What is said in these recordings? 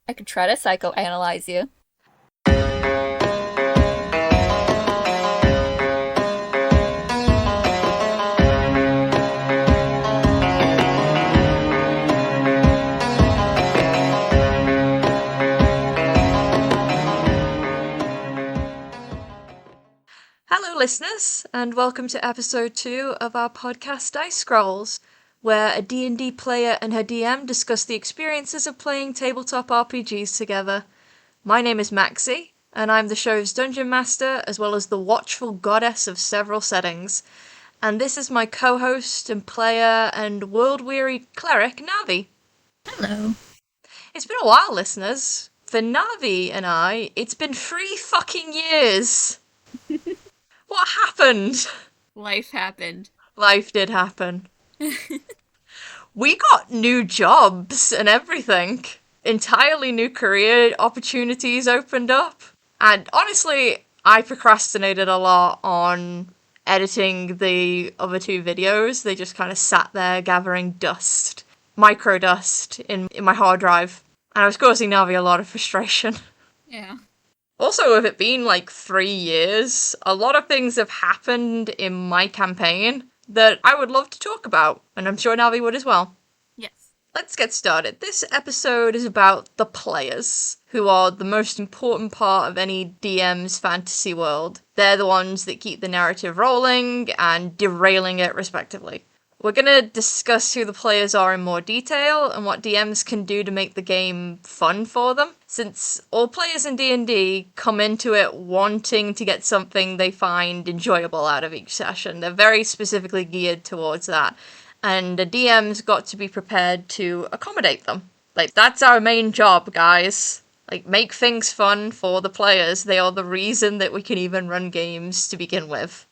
I could try to psychoanalyze you. Hello, listeners, and welcome to episode 2 of our podcast Dice Scrolls, where a D&D player and her DM discuss the experiences of playing tabletop RPGs together. My name is Maxi, and I'm the show's dungeon master, as well as the watchful goddess of several settings. And this is my co-host and player and world-weary cleric, Navii. Hello. It's been a while, listeners. For Navii and I, it's been 3 fucking years. What happened? Life happened. Life did happen. We got new jobs and everything. Entirely new career opportunities opened up. And honestly, I procrastinated a lot on editing the other 2 videos. They just kind of sat there gathering dust, micro dust in my hard drive. And I was causing Navii a lot of frustration. Yeah. Also, with it being 3 years, a lot of things have happened in my campaign that I would love to talk about, and I'm sure Navii would as well. Yes. Let's get started. This episode is about the players, who are the most important part of any DM's fantasy world. They're the ones that keep the narrative rolling and derailing it, respectively. We're going to discuss who the players are in more detail and what DMs can do to make the game fun for them, since all players in D&D come into it wanting to get something they find enjoyable out of each session. They're very specifically geared towards that, and the DM's got to be prepared to accommodate them. That's our main job, guys. Make things fun for the players. They are the reason that we can even run games to begin with.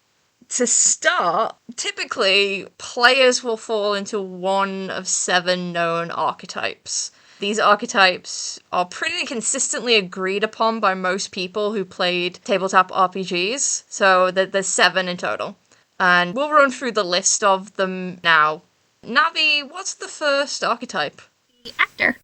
To start, typically, players will fall into one of 7 known archetypes. These archetypes are pretty consistently agreed upon by most people who played tabletop RPGs, so there's 7 in total. And we'll run through the list of them now. Navii, what's the first archetype? The actor.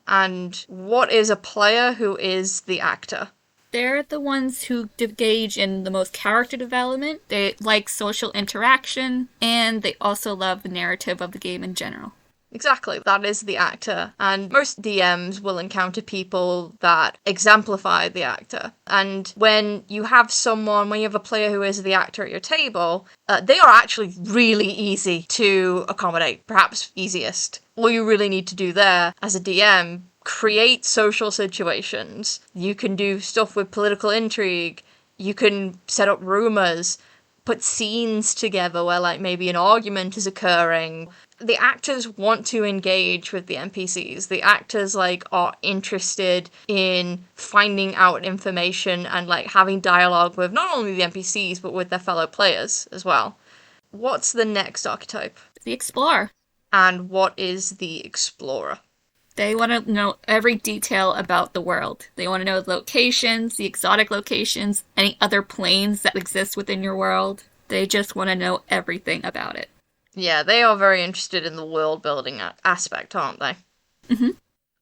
And what is a player who is the actor? They're the ones who engage in the most character development, they like social interaction, and they also love the narrative of the game in general. Exactly, that is the actor. And most DMs will encounter people that exemplify the actor. And when you have a player who is the actor at your table, they are actually really easy to accommodate, perhaps easiest. All you really need to do there as a DM, create social situations. You can do stuff with political intrigue. You can set up rumors, put scenes together where maybe an argument is occurring. The actors want to engage with the NPCs. The actors are interested in finding out information and having dialogue with not only the NPCs but with their fellow players as well. What's the next archetype? The explorer. And what is the explorer? They want to know every detail about the world. They want to know the locations, the exotic locations, any other planes that exist within your world. They just want to know everything about it. Yeah, they are very interested in the world-building aspect, aren't they? Mm-hmm.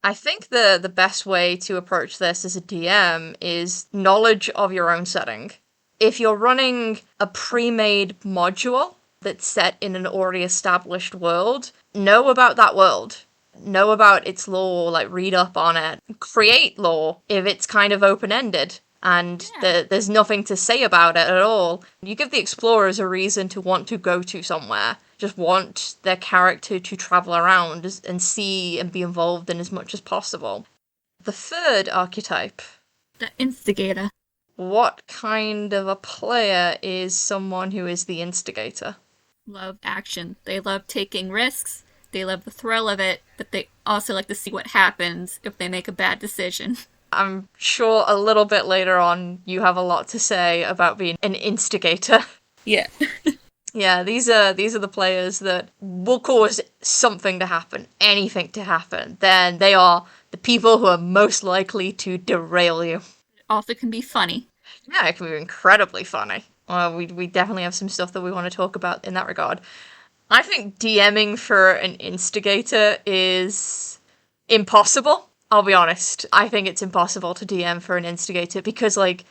I think the best way to approach this as a DM is knowledge of your own setting. If you're running a pre-made module that's set in an already established world, know about that world. Know about its lore, read up on it. Create lore if it's kind of open-ended and there's nothing to say about it at all. You give the explorers a reason to want to go to somewhere. Just want their character to travel around and see and be involved in as much as possible. The third archetype. The instigator. What kind of a player is someone who is the instigator? Love action. They love taking risks. They love the thrill of it, but they also like to see what happens if they make a bad decision. I'm sure a little bit later on you have a lot to say about being an instigator. Yeah. Yeah, these are the players that will cause something to happen, anything to happen. Then they are the people who are most likely to derail you. It also can be funny. Yeah, it can be incredibly funny. We definitely have some stuff that we want to talk about in that regard. I think DMing for an instigator is impossible. I'll be honest, I think it's impossible to DM for an instigator because, like,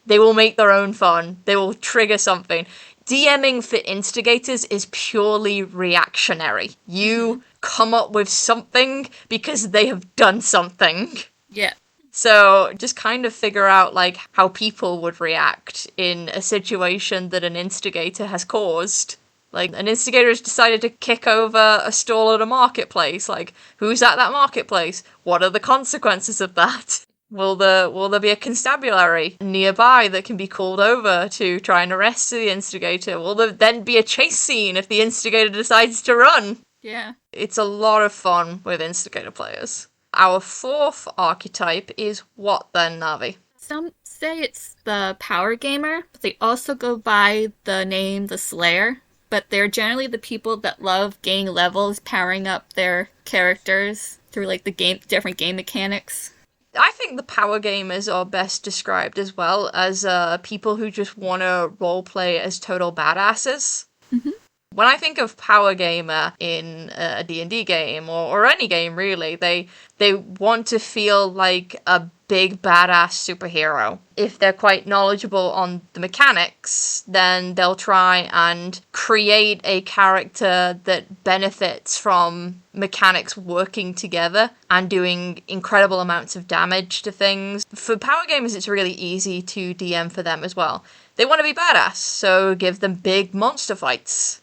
they will make their own fun. They will trigger something. DMing for instigators is purely reactionary. You come up with something because they have done something. Yeah. So just kind of figure out, like, how people would react in a situation that an instigator has caused. Like, an instigator has decided to kick over a stall at a marketplace. Like, who's at that marketplace? What are the consequences of that? Will there be a constabulary nearby that can be called over to try and arrest the instigator? Will there then be a chase scene if the instigator decides to run? Yeah. It's a lot of fun with instigator players. Our fourth archetype is what then, Navii? Some say it's the power gamer, but they also go by the name the Slayer. But they're generally the people that love gaining levels, powering up their characters through like the different game mechanics. I think the power gamers are best described as well as people who just want to roleplay as total badasses. Mm-hmm. When I think of power gamer in a D&D game, or any game really, they want to feel like a big badass superhero. If they're quite knowledgeable on the mechanics, then they'll try and create a character that benefits from mechanics working together and doing incredible amounts of damage to things. For power gamers, it's really easy to DM for them as well. They want to be badass, so give them big monster fights.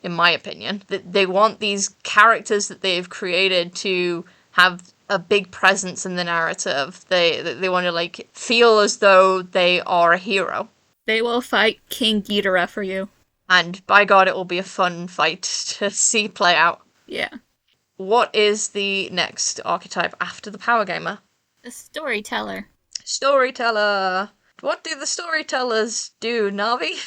In my opinion, they want these characters that they've created to have a big presence in the narrative. They want to like feel as though they are a hero. They will fight King Ghidorah for you. And by God, it will be a fun fight to see play out. Yeah. What is the next archetype after the power gamer? The storyteller. Storyteller. What do the storytellers do, Navii?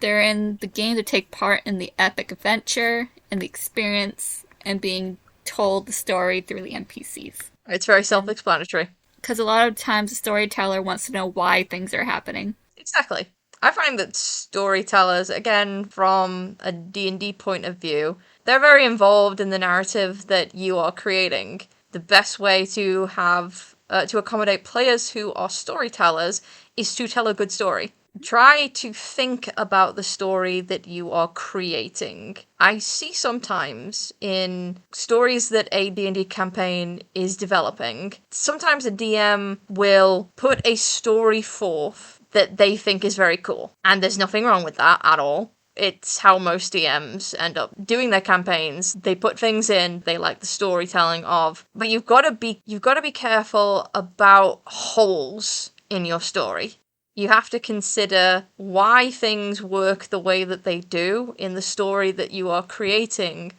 They're in the game to take part in the epic adventure and the experience and being told the story through the NPCs. It's very self-explanatory. Because a lot of times the storyteller wants to know why things are happening. Exactly. I find that storytellers, again, from a D&D point of view, they're very involved in the narrative that you are creating. The best way to have to accommodate players who are storytellers is to tell a good story. Try to think about the story that you are creating. I see sometimes in stories that a D&D campaign is developing, sometimes a DM will put a story forth that they think is very cool. And there's nothing wrong with that at all. It's how most DMs end up doing their campaigns. They put things in they like the storytelling of, but you've got to be careful about holes in your story. You have to consider why things work the way that they do in the story that you are creating.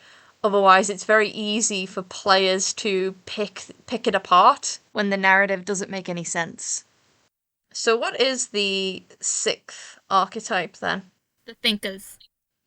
Otherwise, it's very easy for players to pick it apart when the narrative doesn't make any sense. So what is the sixth archetype then? The thinkers.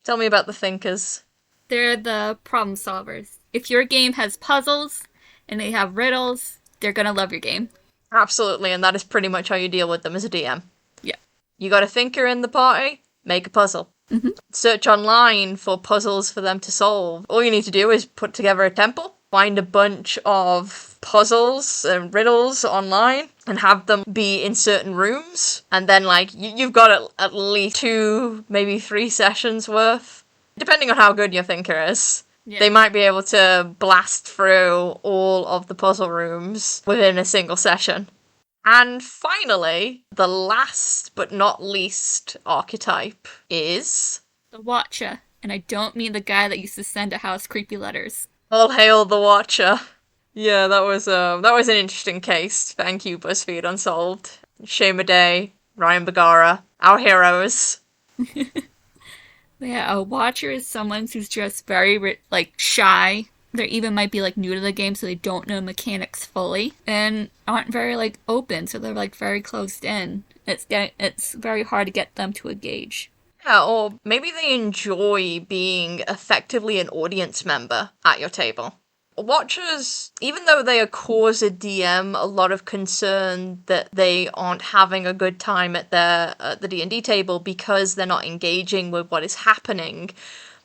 Tell me about the thinkers. They're the problem solvers. If your game has puzzles and they have riddles, they're gonna love your game. Absolutely, and that is pretty much how you deal with them as a DM. Yeah. You got a thinker in the party? Make a puzzle. Mm-hmm. Search online for puzzles for them to solve. All you need to do is put together a temple, find a bunch of puzzles and riddles online, and have them be in certain rooms. And then, like, you've got at least 2, maybe 3 sessions worth, depending on how good your thinker is. Yeah. They might be able to blast through all of the puzzle rooms within a single session. And finally, the last but not least archetype is... the Watcher. And I don't mean the guy that used to send a house creepy letters. All hail the Watcher. Yeah, that was an interesting case. Thank you, BuzzFeed Unsolved. Shame a Day, Ryan Bagara, our heroes. Yeah, a Watcher is someone who's just very, shy. They even might be, new to the game, so they don't know mechanics fully. And aren't very, open, so they're, very closed in. It's very hard to get them to engage. Yeah, or maybe they enjoy being effectively an audience member at your table. Watchers, even though they cause a DM a lot of concern that they aren't having a good time at the D&D table because they're not engaging with what is happening,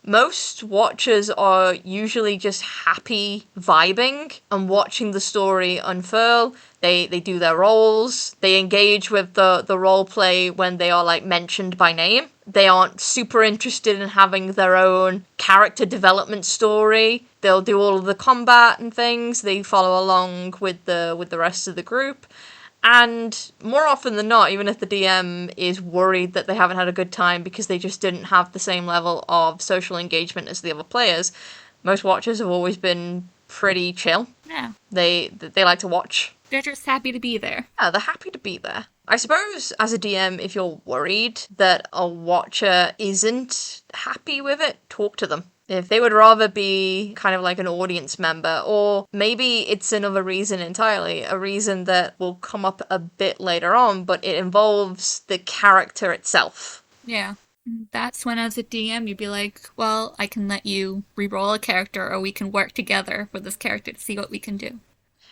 Most watchers are usually just happy vibing and watching the story unfurl. They do their roles. They engage with the role play when they are like mentioned by name. They aren't super interested in having their own character development story. They'll do all of the combat and things. They follow along with the rest of the group. And more often than not, even if the DM is worried that they haven't had a good time because they just didn't have the same level of social engagement as the other players, most watchers have always been pretty chill. Yeah. They like to watch. They're just happy to be there. Yeah, they're happy to be there. I suppose as a DM, if you're worried that a watcher isn't happy with it, talk to them. If they would rather be kind of like an audience member, or maybe it's another reason entirely, a reason that will come up a bit later on, but it involves the character itself. Yeah. That's when, as a DM, you'd be like, well, I can let you re-roll a character, or we can work together for this character to see what we can do.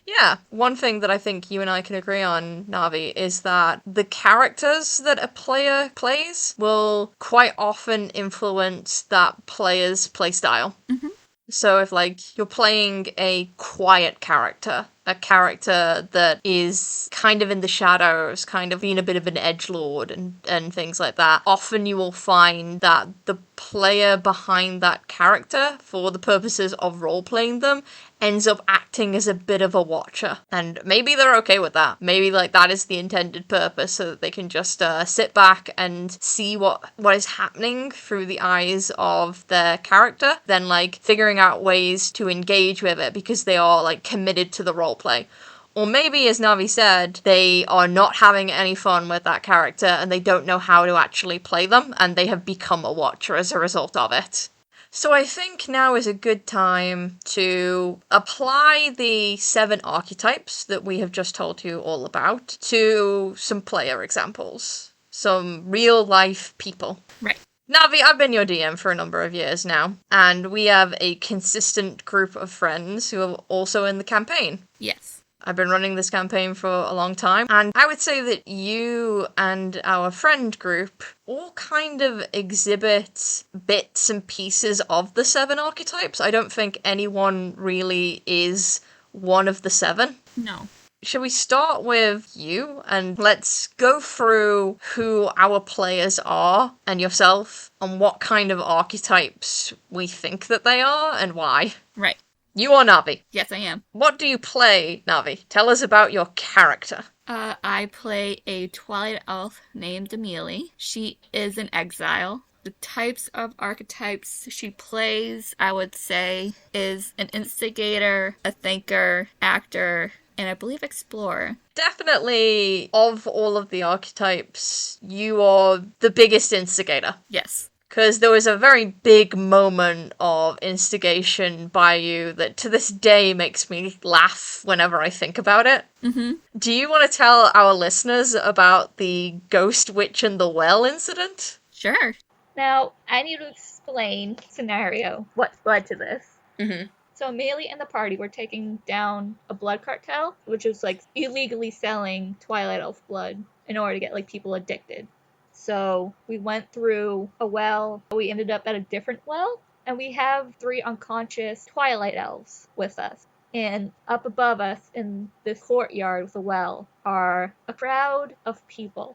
Yeah, one thing that I think you and I can agree on, Navii, is that the characters that a player plays will quite often influence that player's playstyle. Mm-hmm. So if, like, you're playing a quiet character, a character that is kind of in the shadows, kind of being a bit of an edgelord and things like that, often you will find that the player behind that character, for the purposes of role-playing them, ends up acting as a bit of a watcher. And maybe they're okay with that. Maybe, like, that is the intended purpose, so that they can just sit back and see what is happening through the eyes of their character, then, like, figuring out ways to engage with it because they are, like, committed to the role play. Or maybe, as Navii said, they are not having any fun with that character and they don't know how to actually play them, and they have become a watcher as a result of it. So I think now is a good time to apply the 7 archetypes that we have just told you all about to some player examples. Some real-life people. Right. Navii, I've been your DM for a number of years now, and we have a consistent group of friends who are also in the campaign. Yes. I've been running this campaign for a long time, and I would say that you and our friend group all kind of exhibit bits and pieces of the 7 archetypes. I don't think anyone really is one of the 7. No. Shall we start with you, and let's go through who our players are, and yourself, and what kind of archetypes we think that they are, and why. Right. You are Navii. Yes, I am. What do you play, Navii? Tell us about your character. I play a Twilight Elf named Amelie. She is an exile. The types of archetypes she plays, I would say, is an instigator, a thinker, actor, and I believe explorer. Definitely, of all of the archetypes, you are the biggest instigator. Yes. Because there was a very big moment of instigation by you that to this day makes me laugh whenever I think about it. Mm-hmm. Do you want to tell our listeners about the Ghost Witch in the Well incident? Sure. Now, I need to explain scenario, what led to this. Mm-hmm. So Amelie and the party were taking down a blood cartel, which was like illegally selling Twilight Elf blood in order to get like people addicted. So we went through a well, we ended up at a different well, and we have 3 unconscious Twilight Elves with us. And up above us in this courtyard with a well are a crowd of people.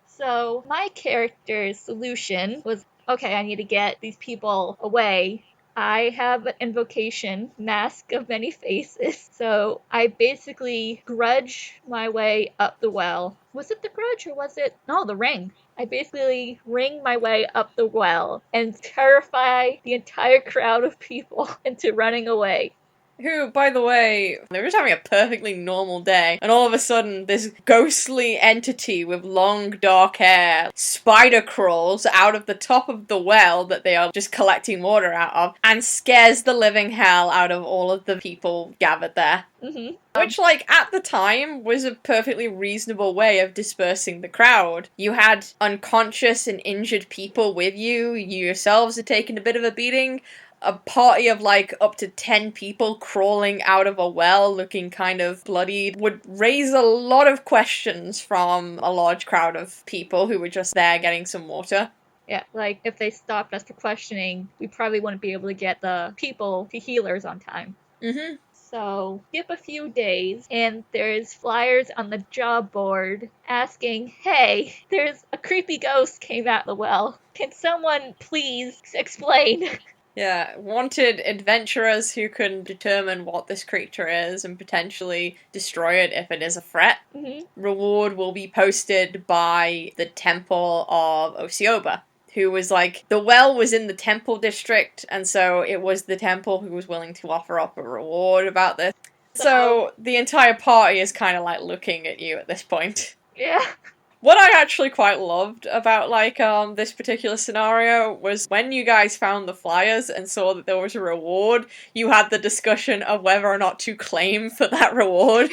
So my character's solution was, okay, I need to get these people away. I have an invocation, Mask of Many Faces, so I basically grudge my way up the well. Was it the grudge or was it... No, the ring. I basically ring my way up the well and terrify the entire crowd of people into running away. Who, by the way, they were just having a perfectly normal day, and all of a sudden, this ghostly entity with long, dark hair spider crawls out of the top of the well that they are just collecting water out of, and scares the living hell out of all of the people gathered there. Mm-hmm. Which, like, at the time, was a perfectly reasonable way of dispersing the crowd. You had unconscious and injured people with you, you yourselves had taken a bit of a beating. A party of, like, up to 10 people crawling out of a well looking kind of bloodied would raise a lot of questions from a large crowd of people who were just there getting some water. Yeah, like if they stopped us for questioning, we probably wouldn't be able to get the people to healers on time. Mm-hmm. So, skip a few days, and there's flyers on the job board asking, hey, there's a creepy ghost came out of the well. Can someone please explain? Yeah, wanted adventurers who can determine what this creature is and potentially destroy it if it is a threat. Mm-hmm. Reward will be posted by the Temple of Osioba, who was like, the well was in the temple district, and so it was the temple who was willing to offer up a reward about this. So the entire party is kind of like looking at you at this point. Yeah. What I actually quite loved about, like, this particular scenario was when you guys found the flyers and saw that there was a reward, you had the discussion of whether or not to claim for that reward.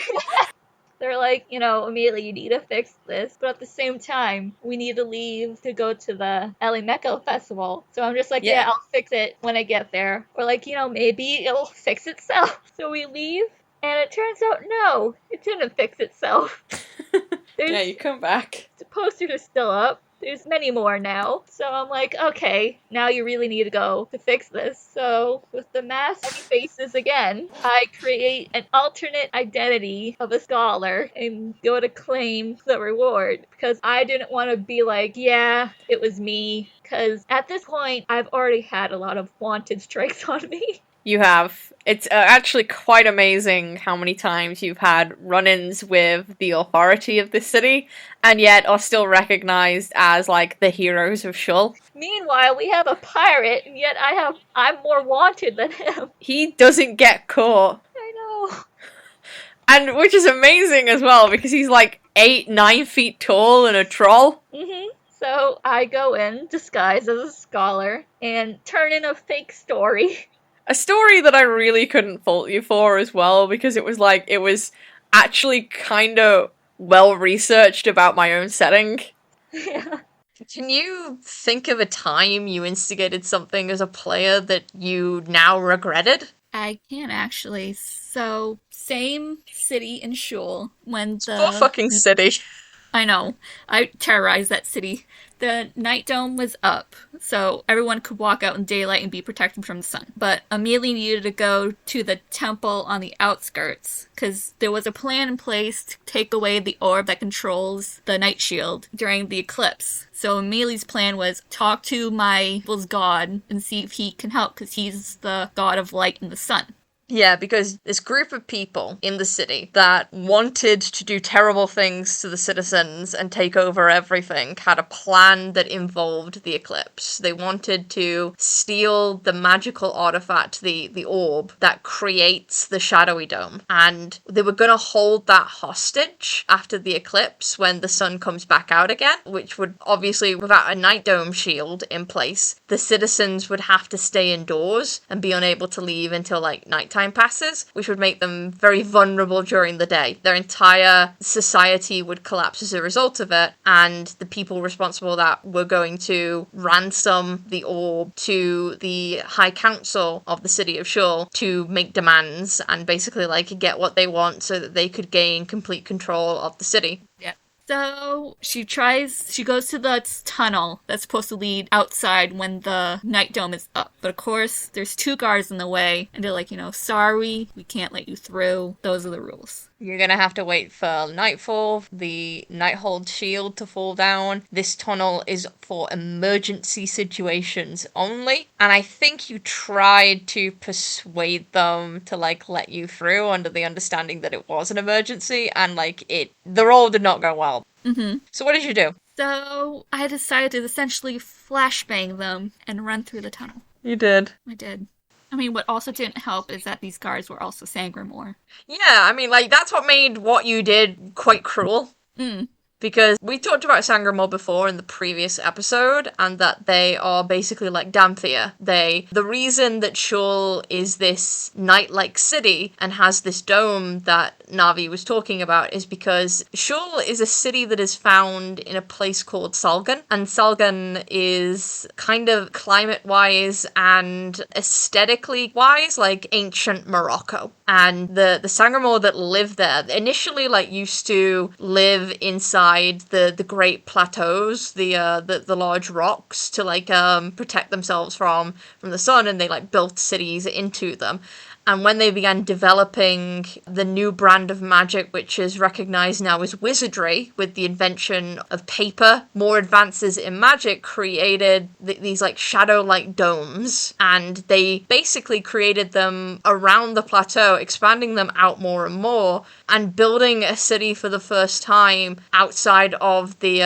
They're like, immediately you need to fix this, but at the same time, we need to leave to go to the Elimeko festival. So I'm just like, yeah, I'll fix it when I get there. Or like, maybe it'll fix itself. So we leave, and it turns out, no, it didn't fix itself. Yeah, you come back. The posters are still up. There's many more now. So I'm like, okay, now you really need to go to fix this. So with the masked faces again, I create an alternate identity of a scholar and go to claim the reward. Because I didn't want to be like, yeah, it was me. Because at this point, I've already had a lot of wanted strikes on me. You have. It's actually quite amazing how many times you've had run-ins with the authority of this city, and yet are still recognized as, like, the heroes of Shul. Meanwhile, we have a pirate, and yet I'm more wanted than him. He doesn't get caught. I know. And which is amazing as well, because he's like 8-9 feet tall and a troll. Mm-hmm. So I go in, disguised as a scholar, and turn in a fake story. A story that I really couldn't fault you for as well, because it was actually kind of well researched about my own setting. Yeah. Can you think of a time you instigated something as a player that you now regretted? I can actually. So, same city in Shul when the... Poor fucking city. I know. I terrorized that city. The night dome was up, so everyone could walk out in daylight and be protected from the sun. But Amelie needed to go to the temple on the outskirts, because there was a plan in place to take away the orb that controls the night shield during the eclipse. So Amelie's plan was talk to my uncle's god and see if he can help, because he's the god of light and the sun. Yeah, because this group of people in the city that wanted to do terrible things to the citizens and take over everything had a plan that involved the eclipse. They wanted to steal the magical artifact, the orb, that creates the shadowy dome. And they were going to hold that hostage after the eclipse when the sun comes back out again, which would obviously, without a night dome shield in place, the citizens would have to stay indoors and be unable to leave until like nighttime passes, which would make them very vulnerable during the day. Their entire society would collapse as a result of it, and the people responsible that were going to ransom the orb to the High Council of the city of Shul to make demands and basically like get what they want so that they could gain complete control of the city. Yeah. So she goes to the tunnel that's supposed to lead outside when the night dome is up. But of course, there's 2 guards in the way, and they're like, sorry, we can't let you through. Those are the rules. You're gonna have to wait for nightfall, the Nighthold shield to fall down. This tunnel is for emergency situations only. And I think you tried to persuade them to, let you through under the understanding that it was an emergency, and, the roll did not go well. Mm-hmm. So what did you do? So I decided to essentially flashbang them and run through the tunnel. You did. I did. I mean, what also didn't help is that these guards were also Sangramore. Yeah, I mean, that's what made what you did quite cruel. Mm. Because we talked about Sangramore before in the previous episode, and that they are basically like Damphia. The reason that Shul is this night-like city and has this dome that Navii was talking about is because Shul is a city that is found in a place called Salgan, and Salgan is kind of climate-wise and aesthetically-wise like ancient Morocco. And the Sangramore that live there initially used to live inside inside the Great Plateaus, the large rocks, to like protect themselves from the sun, and they like built cities into them. And when they began developing the new brand of magic, which is recognized now as wizardry, with the invention of paper, more advances in magic created these like shadow-like domes, and they basically created them around the plateau, expanding them out more and more, and building a city for the first time outside of the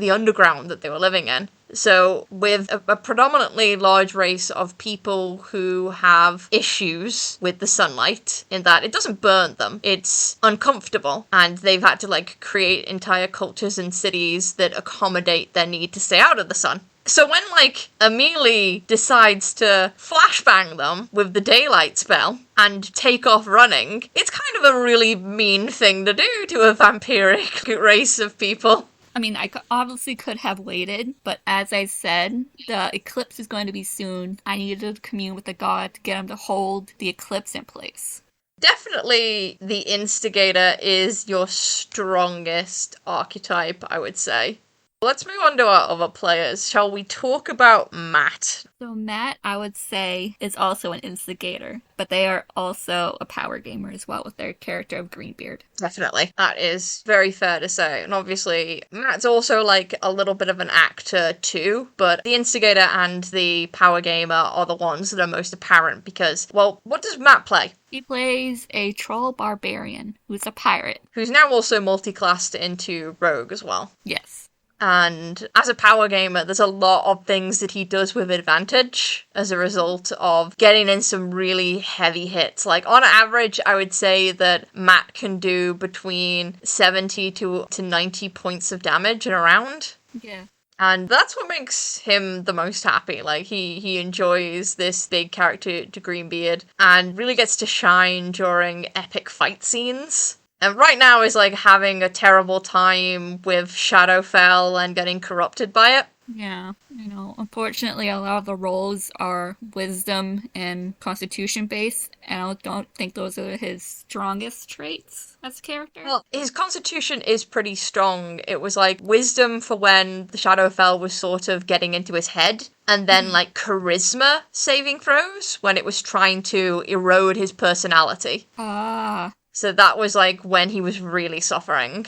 underground that they were living in. So with a predominantly large race of people who have issues with the sunlight, in that it doesn't burn them, it's uncomfortable, and they've had to like create entire cultures and cities that accommodate their need to stay out of the sun. So when, like, Amelie decides to flashbang them with the daylight spell and take off running, it's kind of a really mean thing to do to a vampiric race of people. I mean, I obviously could have waited, but as I said, the eclipse is going to be soon. I needed to commune with the god to get him to hold the eclipse in place. Definitely the instigator is your strongest archetype, I would say. Let's move on to our other players. Shall we talk about Matt? So Matt, I would say, is also an instigator, but they are also a power gamer as well with their character of Greenbeard. Definitely. That is very fair to say. And obviously, Matt's also like a little bit of an actor too, but the instigator and the power gamer are the ones that are most apparent because, well, what does Matt play? He plays a troll barbarian who's a pirate. Who's now also multi-classed into rogue as well. Yes. And as a power gamer, there's a lot of things that he does with advantage as a result of getting in some really heavy hits. Like, on average, I would say that Matt can do between 70 to 90 points of damage in a round. Yeah. And that's what makes him the most happy. Like, he enjoys this big character to Greenbeard and really gets to shine during epic fight scenes. And right now is like having a terrible time with Shadowfell and getting corrupted by it. Yeah, unfortunately a lot of the roles are wisdom and constitution based, and I don't think those are his strongest traits as a character. Well, his constitution is pretty strong. It was like wisdom for when the Shadowfell was sort of getting into his head, and then like charisma saving throws when it was trying to erode his personality. Ah. So that was like when he was really suffering.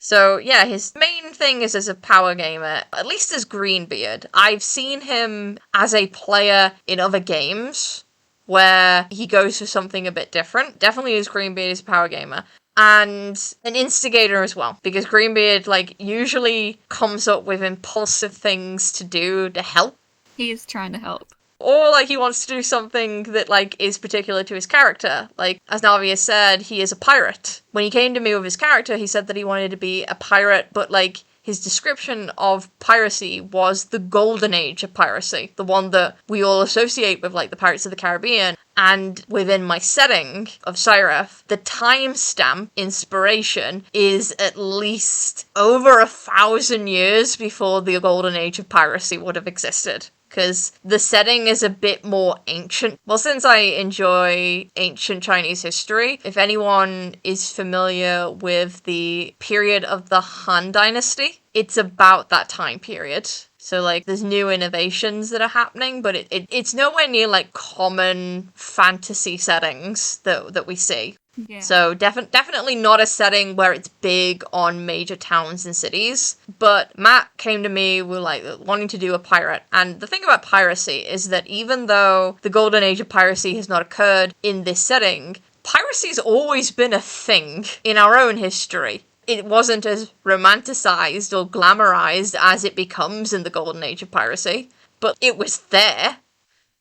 So yeah, his main thing is as a power gamer, at least as Greenbeard. I've seen him as a player in other games where he goes for something a bit different. Definitely as Greenbeard is a power gamer. And an instigator as well, because Greenbeard like usually comes up with impulsive things to do to help. He is trying to help. Or, like, he wants to do something that, like, is particular to his character. Like, as Navii has said, he is a pirate. When he came to me with his character, he said that he wanted to be a pirate, but, like, his description of piracy was the golden age of piracy. The one that we all associate with, like, the Pirates of the Caribbean. And within my setting of Cyref, the timestamp inspiration is at least over 1,000 years before the golden age of piracy would have existed. Because the setting is a bit more ancient. Well, since I enjoy ancient Chinese history, if anyone is familiar with the period of the Han Dynasty, it's about that time period. So, like, there's new innovations that are happening, but it's nowhere near, like, common fantasy settings that we see. Yeah. So definitely not a setting where it's big on major towns and cities. But Matt came to me with like wanting to do a pirate. And the thing about piracy is that even though the golden age of piracy has not occurred in this setting, piracy's always been a thing in our own history. It wasn't as romanticized or glamorized as it becomes in the golden age of piracy, but it was there.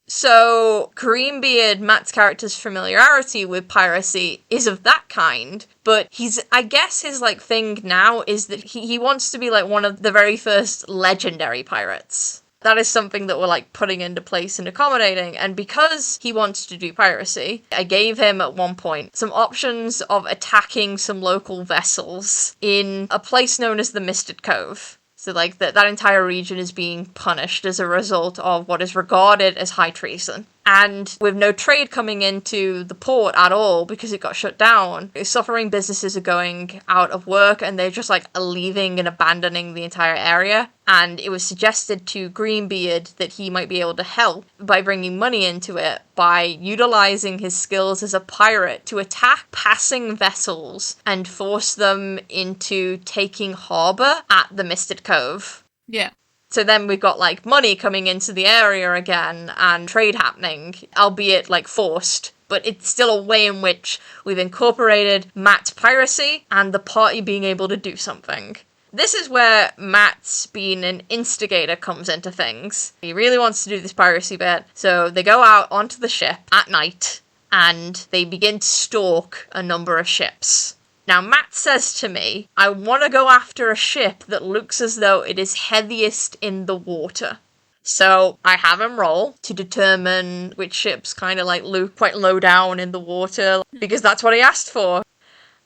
So, Greenbeard, Matt's character's familiarity with piracy is of that kind, but I guess his, like, thing now is that he wants to be, like, one of the very first legendary pirates. That is something that we're, like, putting into place and accommodating, and because he wants to do piracy, I gave him, at one point, some options of attacking some local vessels in a place known as the Misted Cove. So, like, that entire region is being punished as a result of what is regarded as high treason. And with no trade coming into the port at all because it got shut down, suffering businesses are going out of work and they're just like leaving and abandoning the entire area. And it was suggested to Greenbeard that he might be able to help by bringing money into it by utilizing his skills as a pirate to attack passing vessels and force them into taking harbor at the Misted Cove. Yeah. So then we've got, like, money coming into the area again and trade happening, albeit, like, forced. But it's still a way in which we've incorporated Matt's piracy and the party being able to do something. This is where Matt's being an instigator comes into things. He really wants to do this piracy bit, so they go out onto the ship at night and they begin to stalk a number of ships. Now, Matt says to me, I want to go after a ship that looks as though it is heaviest in the water. So I have him roll to determine which ships kind of like look quite low down in the water, because that's what he asked for.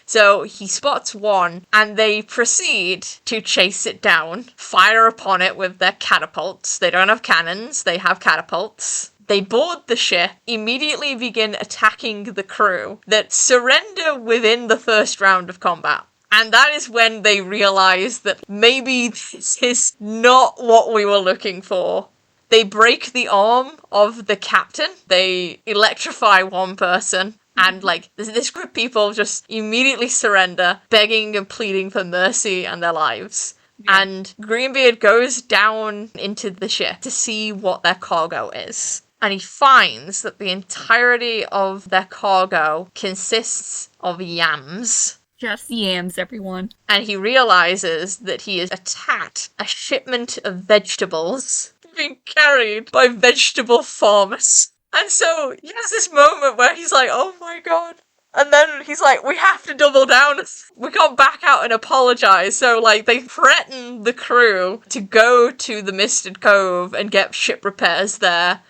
So he spots one, and they proceed to chase it down, fire upon it with their catapults. They don't have cannons, they have catapults. They board the ship, immediately begin attacking the crew that surrender within the first round of combat. And that is when they realise that maybe this is not what we were looking for. They break the arm of the captain, they electrify one person, and like this group of people just immediately surrender, begging and pleading for mercy and their lives. Yeah. And Greenbeard goes down into the ship to see what their cargo is. And he finds that the entirety of their cargo consists of yams. Just yams, everyone. And he realizes that he has attacked a shipment of vegetables being carried by vegetable farmers. And so he has this moment where he's like, oh my god. And then he's like, we have to double down. We can't back out and apologize. So, like, they threaten the crew to go to the Misted Cove and get ship repairs there.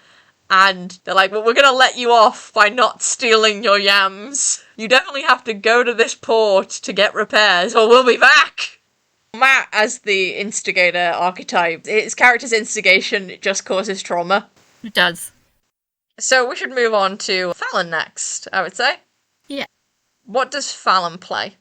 And they're like, well, we're going to let you off by not stealing your yams. You definitely have to go to this port to get repairs, or we'll be back. Matt, as the instigator archetype, his character's instigation just causes trauma. It does. So we should move on to Fallon next, I would say. Yeah. What does Fallon play?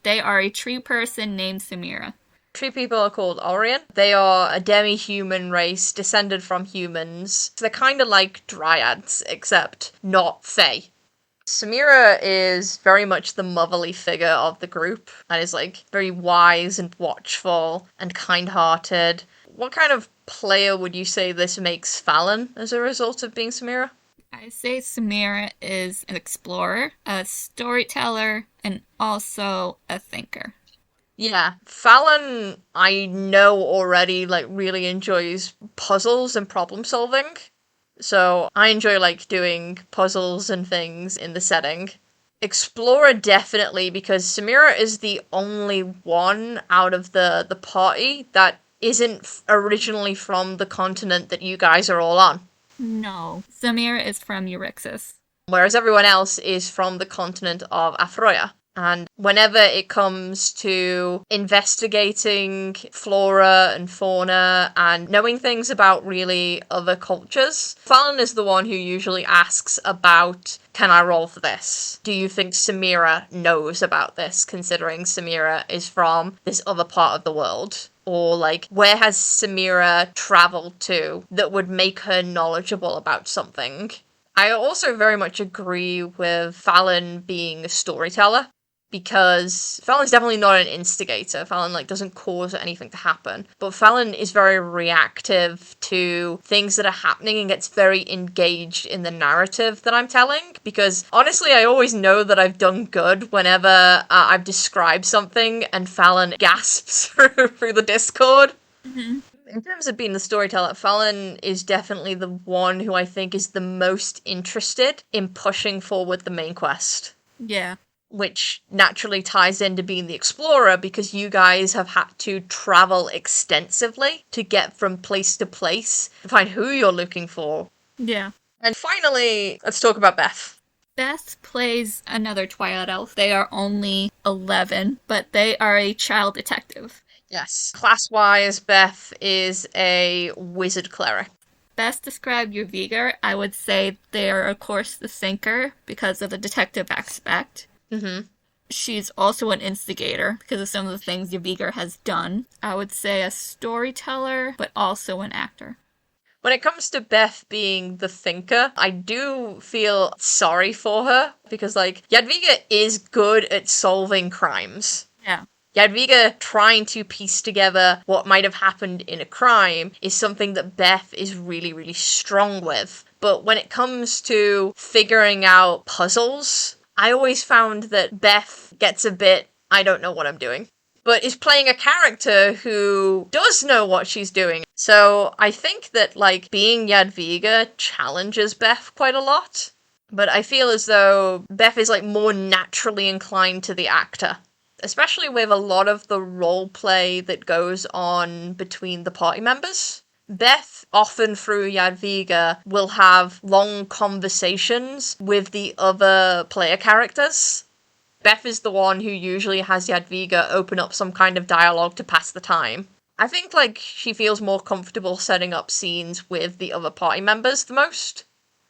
They are a tree person named Samira. Tree people are called Orion. They are a demi-human race descended from humans. They're kind of like dryads, except not fae. Samira is very much the motherly figure of the group and is like very wise and watchful and kind-hearted. What kind of player would you say this makes Fallon as a result of being Samira? I say Samira is an explorer, a storyteller, and also a thinker. Yeah, Fallon, I know already, like, really enjoys puzzles and problem solving. So I enjoy, like, doing puzzles and things in the setting. Explorer, definitely, because Samira is the only one out of the party that isn't originally from the continent that you guys are all on. No, Samira is from Eurixus. Whereas everyone else is from the continent of Afroya. And whenever it comes to investigating flora and fauna and knowing things about really other cultures, Fallon is the one who usually asks about, can I roll for this? Do you think Samira knows about this, considering Samira is from this other part of the world? Or, like, where has Samira travelled to that would make her knowledgeable about something? I also very much agree with Fallon being a storyteller, because Fallon's definitely not an instigator. Fallon, like, doesn't cause anything to happen. But Fallon is very reactive to things that are happening and gets very engaged in the narrative that I'm telling. Because, honestly, I always know that I've done good whenever I've described something and Fallon gasps through the Discord. Mm-hmm. In terms of being the storyteller, Fallon is definitely the one who I think is the most interested in pushing forward the main quest. Yeah. Which naturally ties into being the explorer, because you guys have had to travel extensively to get from place to place to find who you're looking for. Yeah. And finally, let's talk about Beth. Beth plays another Twilight Elf. They are only 11, but they are a child detective. Yes. Class-wise, Beth is a wizard cleric. best describe Yurviga, I would say they're, of course, the thinker because of the detective aspect. Mm-hmm. She's also an instigator because of some of the things Yurviga has done. I would say a storyteller, but also an actor. When it comes to Beth being the thinker, I do feel sorry for her because, like, Jadwiga is good at solving crimes. Yeah. Jadwiga trying to piece together what might have happened in a crime is something that Beth is really, really strong with. But when it comes to figuring out puzzles, I always found that Beth gets a bit, I don't know what I'm doing, but is playing a character who does know what she's doing. So I think that, like, being Jadwiga challenges Beth quite a lot. But I feel as though Beth is, like, more naturally inclined to the actor. Especially with a lot of the role play that goes on between the party members. Beth, often through Jadwiga, will have long conversations with the other player characters. Beth is the one who usually has Jadwiga open up some kind of dialogue to pass the time. I think, like, she feels more comfortable setting up scenes with the other party members the most.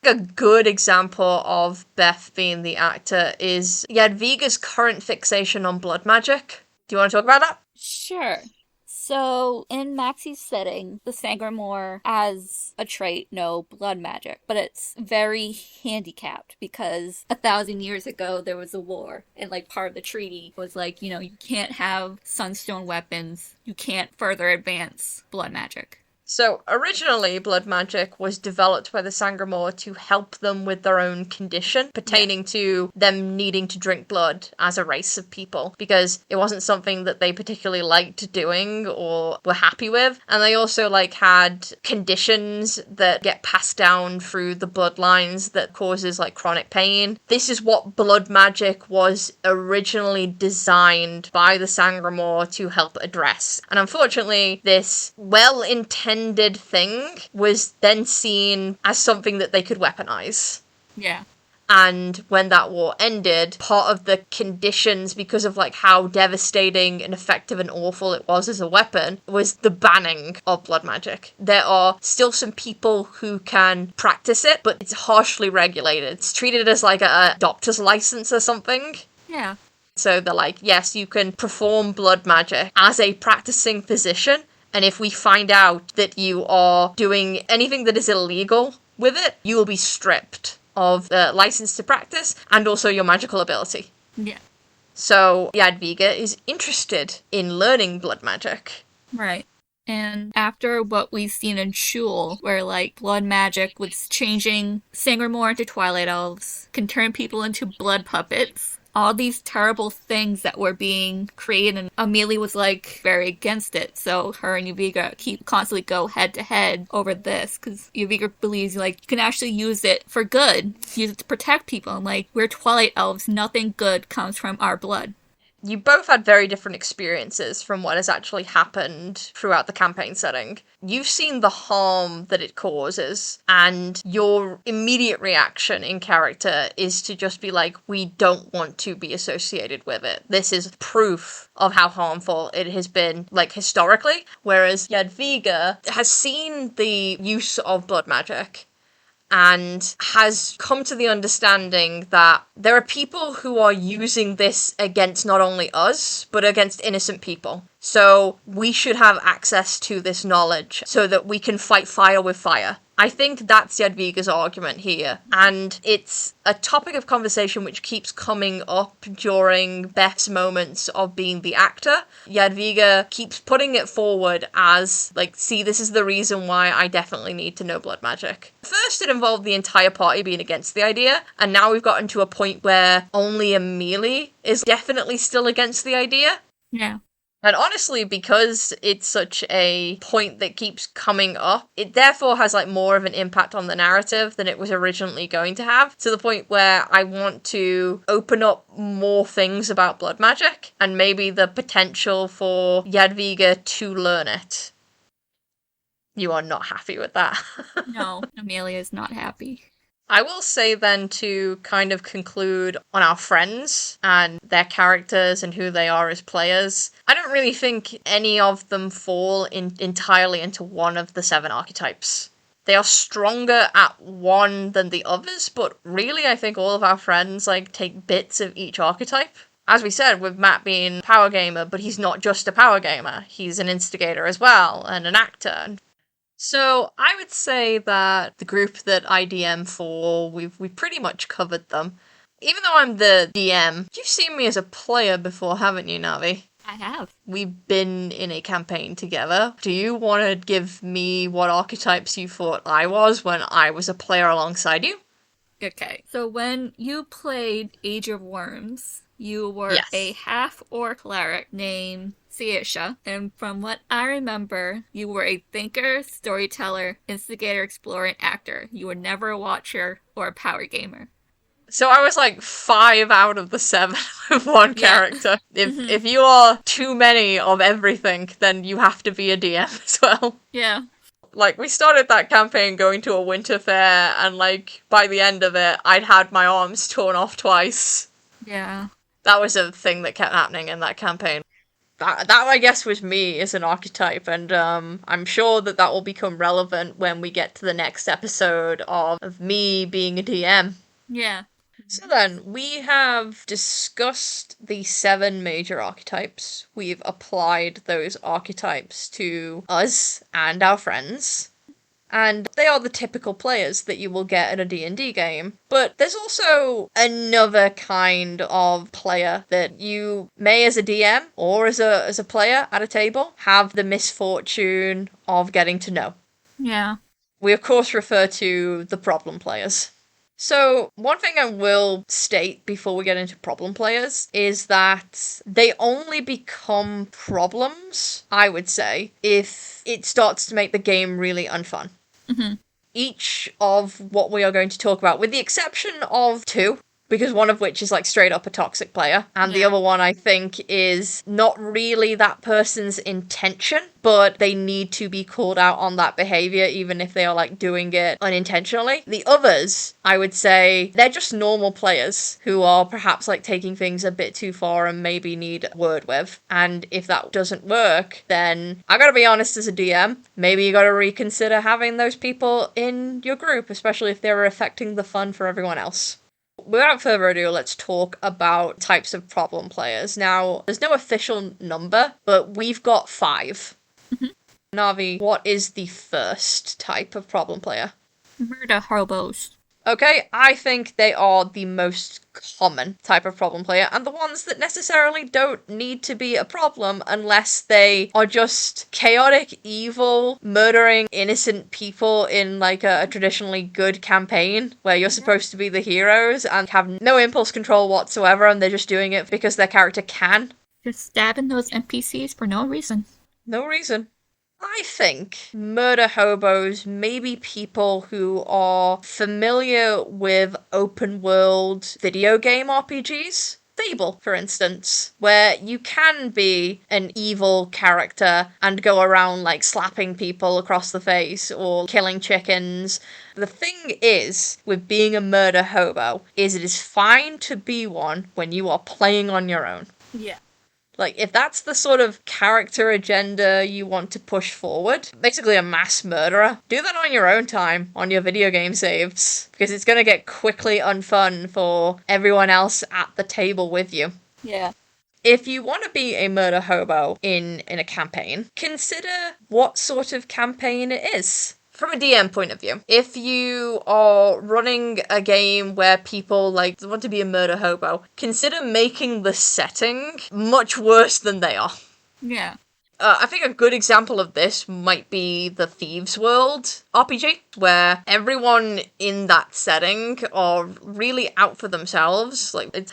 A good example of Beth being the actor is Jadwiga's current fixation on blood magic. Do you want to talk about that? Sure. So, in Maxi's setting, the Sangramore has a trait, no blood magic, but it's very handicapped because 1,000 years ago there was a war, and like part of the treaty was like, you know, you can't have sunstone weapons, you can't further advance blood magic. So, originally, blood magic was developed by the Sangramore to help them with their own condition, pertaining to them needing to drink blood as a race of people, because it wasn't something that they particularly liked doing or were happy with. And they also, like, had conditions that get passed down through the bloodlines that causes, like, chronic pain. This is what blood magic was originally designed by the Sangramore to help address. And unfortunately, this well-intended thing was then seen as something that they could weaponize. Yeah. And when that war ended, part of the conditions, because of like how devastating and effective and awful it was as a weapon, was the banning of blood magic. There are still some people who can practice it, but it's harshly regulated. It's treated as like a doctor's license or something. Yeah. So they're like, yes, you can perform blood magic as a practicing physician, and if we find out that you are doing anything that is illegal with it, you will be stripped of the license to practice and also your magical ability. Yeah. So Jadwiga is interested in learning blood magic. Right. And after what we've seen in Shul, where like blood magic was changing Sangramore into Twilight Elves, can turn people into blood puppets, all these terrible things that were being created, and Amelie was like very against it. So her and Jadwiga constantly go head to head over this because Jadwiga believes like you can actually use it for good, use it to protect people. And like, we're Twilight Elves, nothing good comes from our blood. You both had very different experiences from what has actually happened throughout the campaign setting. You've seen the harm that it causes, and your immediate reaction in character is to just be like, we don't want to be associated with it. This is proof of how harmful it has been, like, historically. Whereas Jadwiga has seen the use of blood magic and has come to the understanding that there are people who are using this against not only us, but against innocent people. So we should have access to this knowledge so that we can fight fire with fire. I think that's Jadwiga's argument here. And it's a topic of conversation which keeps coming up during Beth's moments of being the actor. Jadwiga keeps putting it forward as, like, see, this is the reason why I definitely need to know blood magic. First, it involved the entire party being against the idea, and now we've gotten to a point where only Amelie is definitely still against the idea. Yeah. And honestly, because it's such a point that keeps coming up, it therefore has like more of an impact on the narrative than it was originally going to have, to the point where I want to open up more things about blood magic and maybe the potential for Jadwiga to learn it. You are not happy with that. No, Amelia is not happy. I will say then, to kind of conclude on our friends and their characters and who they are as players, I don't really think any of them fall entirely into one of the 7 archetypes. they are stronger at one than the others, but really I think all of our friends like take bits of each archetype. As we said, with Matt being a power gamer, but he's not just a power gamer. He's an instigator as well, and an actor. So I would say that the group that I DM for, we've pretty much covered them. Even though I'm the DM, you've seen me as a player before, haven't you, Navii? I have. We've been in a campaign together. Do you want to give me what archetypes you thought I was when I was a player alongside you? Okay. So when you played Age of Worms, you were Yes. a half-orc cleric named Seisha, and from what I remember, you were a thinker, storyteller, instigator, explorer, and actor. You were never a watcher or a power gamer. So I was like 5 out of the 7 with one character. If you are too many of everything, then you have to be a DM as well. Yeah. Like, we started that campaign going to a winter fair, and like, by the end of it, I'd had my arms torn off twice. Yeah. That was a thing that kept happening in that campaign. That I guess was me as an archetype, and I'm sure that will become relevant when we get to the next episode of me being a DM. Yeah. So then, we have discussed the 7 major archetypes. We've applied those archetypes to us and our friends. And they are the typical players that you will get in a D&D game. But there's also another kind of player that you may, as a DM or as a player at a table, have the misfortune of getting to know. Yeah. We, of course, refer to the problem players. So, one thing I will state before we get into problem players is that they only become problems, I would say, if it starts to make the game really unfun. Mm-hmm. Each of what we are going to talk about, with the exception of 2, because one of which is like straight up a toxic player, and the other one I think is not really that person's intention, but they need to be called out on that behavior even if they are like doing it unintentionally. The others, I would say, they're just normal players who are perhaps like taking things a bit too far and maybe need a word with. And if that doesn't work, then I gotta be honest, as a DM, maybe you gotta reconsider having those people in your group, especially if they're affecting the fun for everyone else. Without further ado, let's talk about types of problem players. Now, there's no official number, but we've got 5. Mm-hmm. Navii, what is the first type of problem player? Murder hobos. Okay, I think they are the most common type of problem player, and the ones that necessarily don't need to be a problem unless they are just chaotic, evil, murdering innocent people in like a traditionally good campaign where you're supposed to be the heroes and have no impulse control whatsoever, and they're just doing it because their character can. Just stabbing those NPCs for no reason. No reason. I think murder hobos may be people who are familiar with open world video game RPGs. Fable, for instance, where you can be an evil character and go around like slapping people across the face or killing chickens. The thing is, with being a murder hobo, is it is fine to be one when you are playing on your own. Yeah. Like, if that's the sort of character agenda you want to push forward, basically a mass murderer, do that on your own time, on your video game saves, because it's going to get quickly unfun for everyone else at the table with you. Yeah. If you want to be a murder hobo in a campaign, consider what sort of campaign it is. From a DM point of view, if you are running a game where people like want to be a murder hobo, consider making the setting much worse than they are. Yeah. I think a good example of this might be the Thieves World RPG, where everyone in that setting are really out for themselves. Like, it's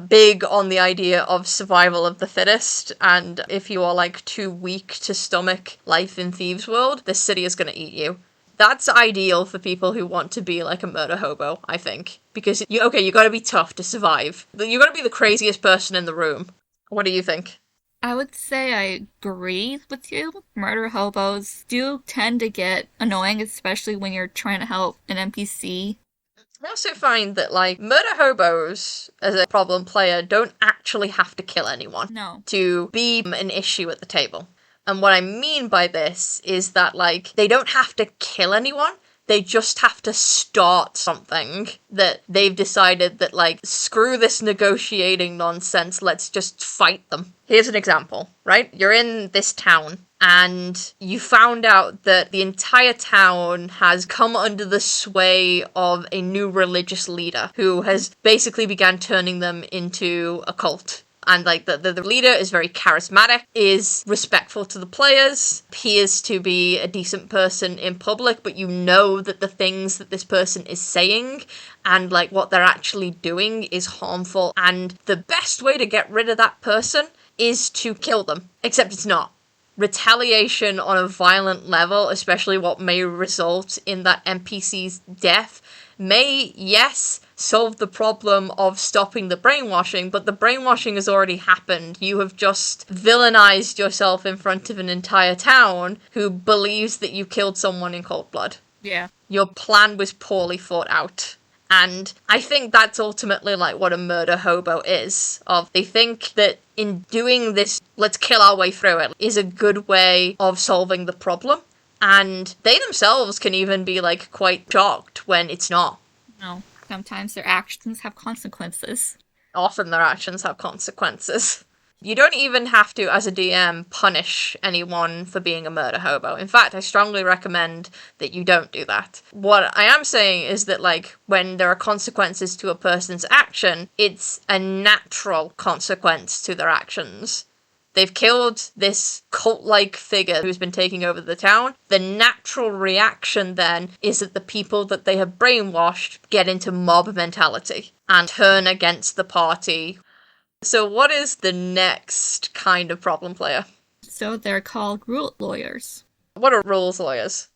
big on the idea of survival of the fittest, and if you are like too weak to stomach life in Thieves World, this city is going to eat you. That's ideal for people who want to be like a murder hobo, I think. Because, you gotta be tough to survive. You gotta be the craziest person in the room. What do you think? I would say I agree with you. Murder hobos do tend to get annoying, especially when you're trying to help an NPC. I also find that, like, murder hobos, as a problem player, don't actually have to kill anyone. No. To be an issue at the table. And what I mean by this is that, like, they don't have to kill anyone. They just have to start something that they've decided that, like, screw this negotiating nonsense, let's just fight them. Here's an example, right? You're in this town, and you found out that the entire town has come under the sway of a new religious leader who has basically began turning them into a cult. And, like, the leader is very charismatic, is respectful to the players, appears to be a decent person in public, but you know that the things that this person is saying and, like, what they're actually doing is harmful. And the best way to get rid of that person is to kill them. Except it's not. Retaliation on a violent level, especially what may result in that NPC's death, may, yes, solve the problem of stopping the brainwashing, but the brainwashing has already happened. You have just villainized yourself in front of an entire town who believes that you killed someone in cold blood. Yeah. Your plan was poorly thought out. And I think that's ultimately like what a murder hobo is. They think that in doing this, let's kill our way through it, is a good way of solving the problem. And they themselves can even be like quite shocked when it's not. No. Sometimes their actions have consequences. Often their actions have consequences. You don't even have to, as a DM, punish anyone for being a murder hobo. In fact, I strongly recommend that you don't do that. What I am saying is that, like, when there are consequences to a person's action, it's a natural consequence to their actions. They've killed this cult-like figure who's been taking over the town. The natural reaction then is that the people that they have brainwashed get into mob mentality and turn against the party. So what is the next kind of problem player? So they're called rule lawyers. What are rules lawyers?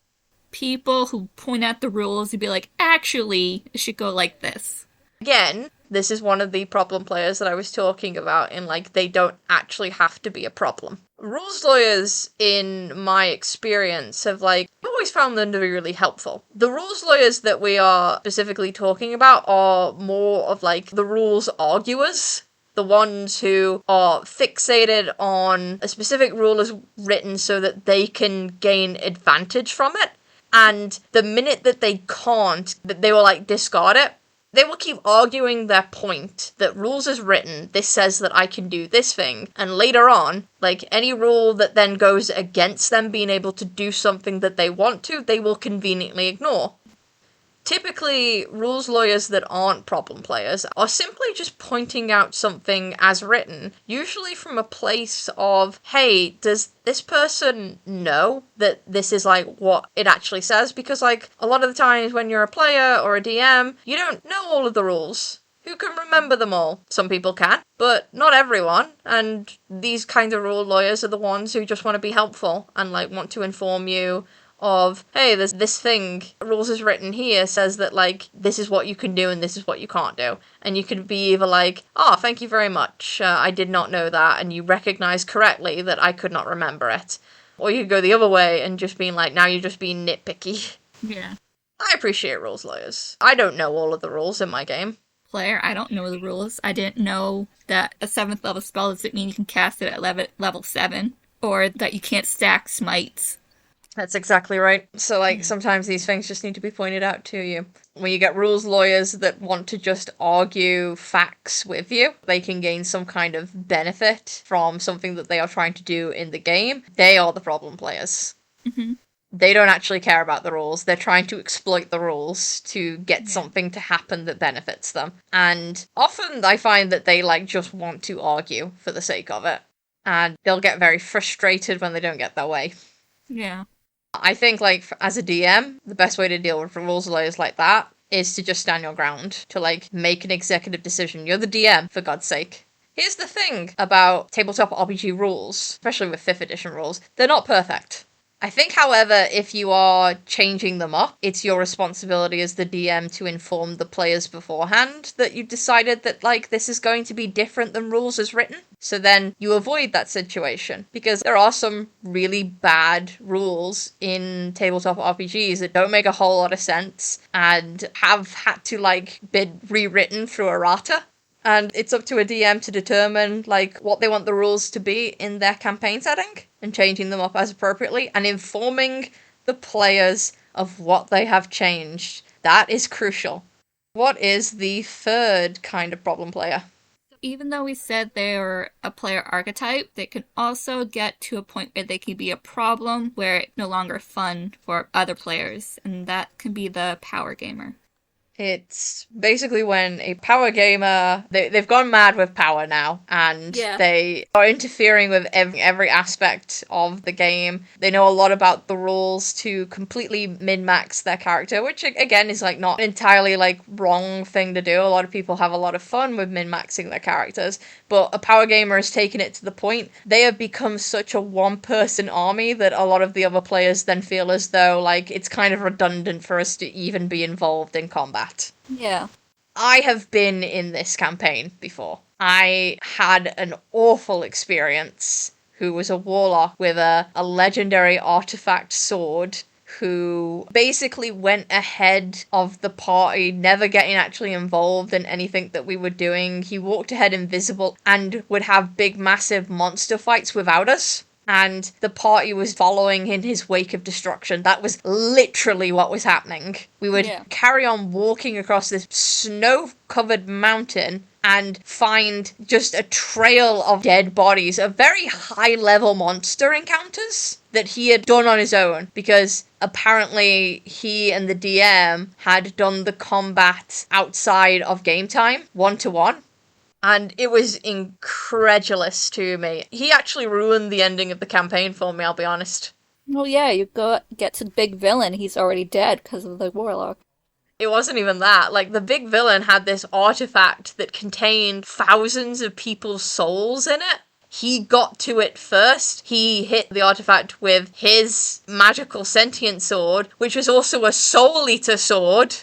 People who point out the rules and be like, actually, it should go like this. Again, this is one of the problem players that I was talking about in, like, they don't actually have to be a problem. Rules lawyers, in my experience, have, like, always found them to be really helpful. The rules lawyers that we are specifically talking about are more of, like, the rules arguers. The ones who are fixated on a specific rule as written so that they can gain advantage from it. And the minute that they can't, that they will, like, discard it. They will keep arguing their point that rules as written, this says that I can do this thing, and later on, like, any rule that then goes against them being able to do something that they want to, they will conveniently ignore. Typically, rules lawyers that aren't problem players are simply just pointing out something as written, usually from a place of, hey, does this person know that this is, like, what it actually says? Because, like, a lot of the times when you're a player or a DM, you don't know all of the rules. Who can remember them all? Some people can, but not everyone, and these kinds of rule lawyers are the ones who just want to be helpful and, like, want to inform you of, hey, there's this thing, rules as written here says that, like, this is what you can do and this is what you can't do. And you can be either like, oh, thank you very much, I did not know that, and you recognize correctly that I could not remember it. Or you could go the other way and just being like, now you're just being nitpicky. Yeah. I appreciate rules lawyers. I don't know all of the rules in my game. Player, I don't know the rules. I didn't know that a 7th level spell doesn't mean you can cast it at level 7, or that you can't stack smites. That's exactly right. So, like, sometimes these things just need to be pointed out to you. When you get rules lawyers that want to just argue facts with you, they can gain some kind of benefit from something that they are trying to do in the game. They are the problem players. Mm-hmm. They don't actually care about the rules. They're trying to exploit the rules to get something to happen that benefits them. And often I find that they, like, just want to argue for the sake of it. And they'll get very frustrated when they don't get their way. Yeah. I think, like, as a DM, the best way to deal with rules lawyers like that is to just stand your ground, to, like, make an executive decision. You're the DM, for God's sake. Here's the thing about tabletop RPG rules, especially with 5th edition rules, they're not perfect. I think, however, if you are changing them up, it's your responsibility as the DM to inform the players beforehand that you've decided that, like, this is going to be different than rules as written. So then you avoid that situation, because there are some really bad rules in tabletop RPGs that don't make a whole lot of sense and have had to, like, be rewritten through errata. And it's up to a DM to determine, like, what they want the rules to be in their campaign setting and changing them up as appropriately and informing the players of what they have changed. That is crucial. What is the third kind of problem player? Even though we said they're a player archetype, they can also get to a point where they can be a problem where it's no longer fun for other players, and that can be the power gamer. It's basically when a power gamer, they've gone mad with power now, and they are interfering with every aspect of the game. They know a lot about the rules to completely min-max their character, which again is like not entirely like wrong thing to do. A lot of people have a lot of fun with min-maxing their characters, but a power gamer has taken it to the point they have become such a one-person army that a lot of the other players then feel as though like it's kind of redundant for us to even be involved in combat. Yeah. I have been in this campaign before. I had an awful experience who was a warlock with a legendary artifact sword who basically went ahead of the party, never getting actually involved in anything that we were doing. He walked ahead invisible and would have big, massive monster fights without us. And the party was following in his wake of destruction. That was literally what was happening. We would carry on walking across this snow-covered mountain and find just a trail of dead bodies, of very high-level monster encounters that he had done on his own, because apparently he and the DM had done the combat outside of game time, one-to-one. And it was incredulous to me. He actually ruined the ending of the campaign for me, I'll be honest. Well, yeah, you get to the big villain, he's already dead because of the warlock. It wasn't even that. Like, the big villain had this artifact that contained thousands of people's souls in it. He got to it first. He hit the artifact with his magical sentient sword, which was also a soul eater sword.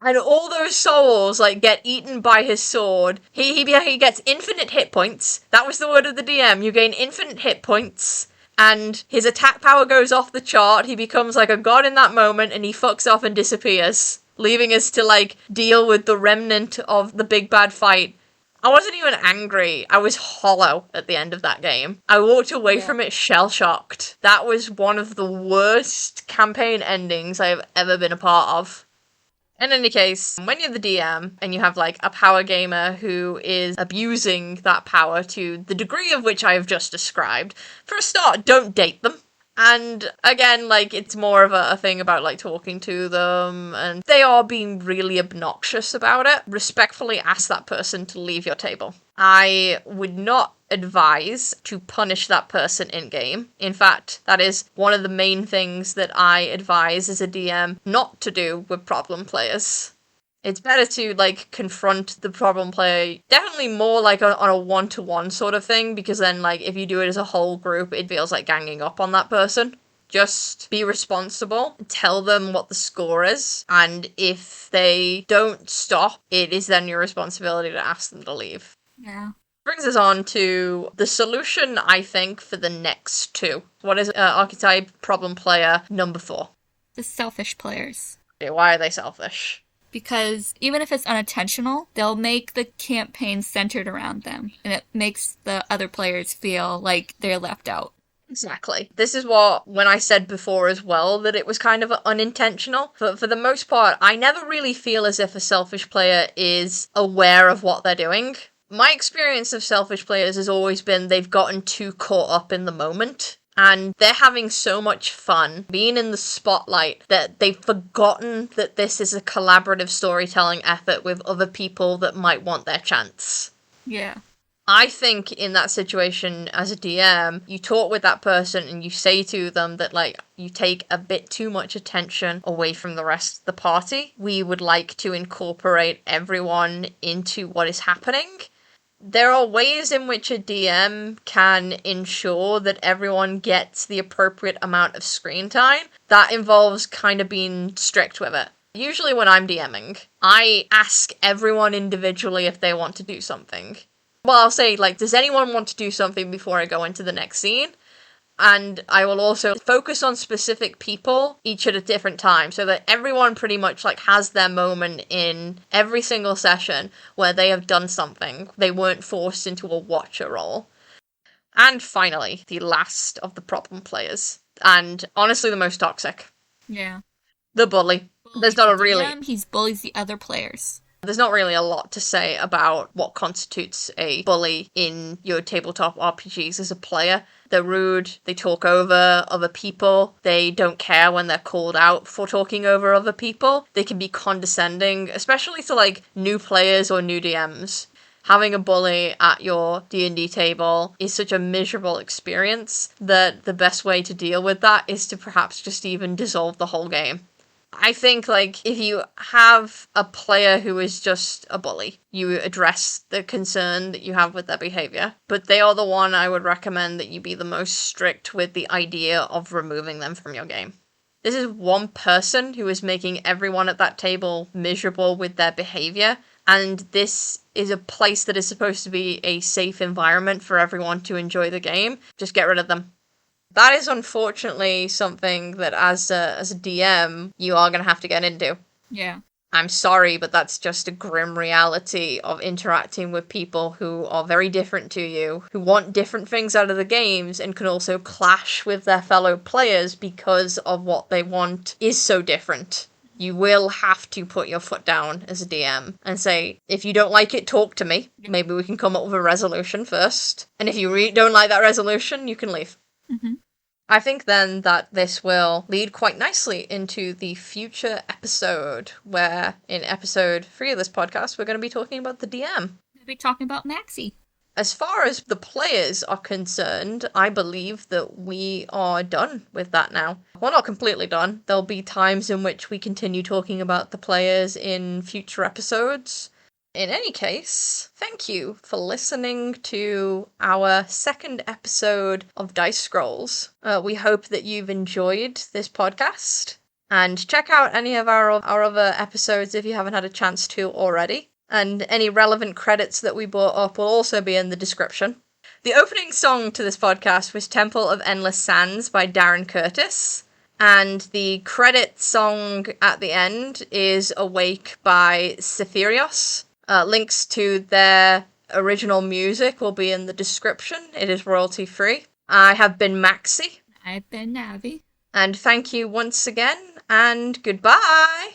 And all those souls, like, get eaten by his sword. He gets infinite hit points. That was the word of the DM. You gain infinite hit points. And his attack power goes off the chart. He becomes, like, a god in that moment, and he fucks off and disappears. Leaving us to, like, deal with the remnant of the big bad fight. I wasn't even angry. I was hollow at the end of that game. I walked away from it shell-shocked. That was one of the worst campaign endings I have ever been a part of. In any case, when you're the DM and you have like a power gamer who is abusing that power to the degree of which I have just described, for a start, don't date them. And again, like, it's more of a thing about like talking to them, and they are being really obnoxious about it. Respectfully ask that person to leave your table. I would not advise to punish that person in-game. In fact, that is one of the main things that I advise as a DM not to do with problem players. It's better to, like, confront the problem player, definitely more, like, on a one-to-one sort of thing, because then, like, if you do it as a whole group, it feels like ganging up on that person. Just be responsible, tell them what the score is, and if they don't stop, it is then your responsibility to ask them to leave. Yeah. Brings us on to the solution, I think, for the next two. What is archetype problem player number 4? The selfish players. Why are they selfish? Because even if it's unintentional, they'll make the campaign centered around them, and it makes the other players feel like they're left out. Exactly. This is what, when I said before as well, that it was kind of unintentional. For the most part, I never really feel as if a selfish player is aware of what they're doing. My experience of selfish players has always been they've gotten too caught up in the moment. And they're having so much fun being in the spotlight that they've forgotten that this is a collaborative storytelling effort with other people that might want their chance. Yeah. I think in that situation, as a DM, you talk with that person and you say to them that, like, you take a bit too much attention away from the rest of the party. We would like to incorporate everyone into what is happening. There are ways in which a DM can ensure that everyone gets the appropriate amount of screen time. That involves kind of being strict with it. Usually when I'm DMing, I ask everyone individually if they want to do something. Well, I'll say, like, does anyone want to do something before I go into the next scene? And I will also focus on specific people, each at a different time, so that everyone pretty much, like, has their moment in every single session where they have done something. They weren't forced into a watcher role. And finally, the last of the problem players. And honestly, the most toxic. Yeah. The bully. There's not a really... He bullies the other players. There's not really a lot to say about what constitutes a bully in your tabletop RPGs as a player. They're rude, they talk over other people, they don't care when they're called out for talking over other people. They can be condescending, especially to, like, new players or new DMs. Having a bully at your D&D table is such a miserable experience that the best way to deal with that is to perhaps just even dissolve the whole game. I think, like, if you have a player who is just a bully, you address the concern that you have with their behavior, but they are the one I would recommend that you be the most strict with the idea of removing them from your game. This is one person who is making everyone at that table miserable with their behavior, and this is a place that is supposed to be a safe environment for everyone to enjoy the game. Just get rid of them. That is unfortunately something that as a DM, you are going to have to get into. Yeah. I'm sorry, but that's just a grim reality of interacting with people who are very different to you, who want different things out of the games, and can also clash with their fellow players because of what they want is so different. You will have to put your foot down as a DM and say, if you don't like it, talk to me. Maybe we can come up with a resolution first. And if you don't like that resolution, you can leave. Mm-hmm. I think then that this will lead quite nicely into the future episode, where in episode 3 of this podcast, we're going to be talking about the DM. We'll be talking about Maxi. As far as the players are concerned, I believe that we are done with that now. We're not completely done. There'll be times in which we continue talking about the players in future episodes. In any case, thank you for listening to our second episode of Dice Scrolls. We hope that you've enjoyed this podcast. And check out any of our other episodes if you haven't had a chance to already. And any relevant credits that we brought up will also be in the description. The opening song to this podcast was Temple of Endless Sands by Darren Curtis. And the credit song at the end is Awake by Cytherios. Links to their original music will be in the description. It is royalty free. I have been Maxi. I've been Navii. And thank you once again, and goodbye!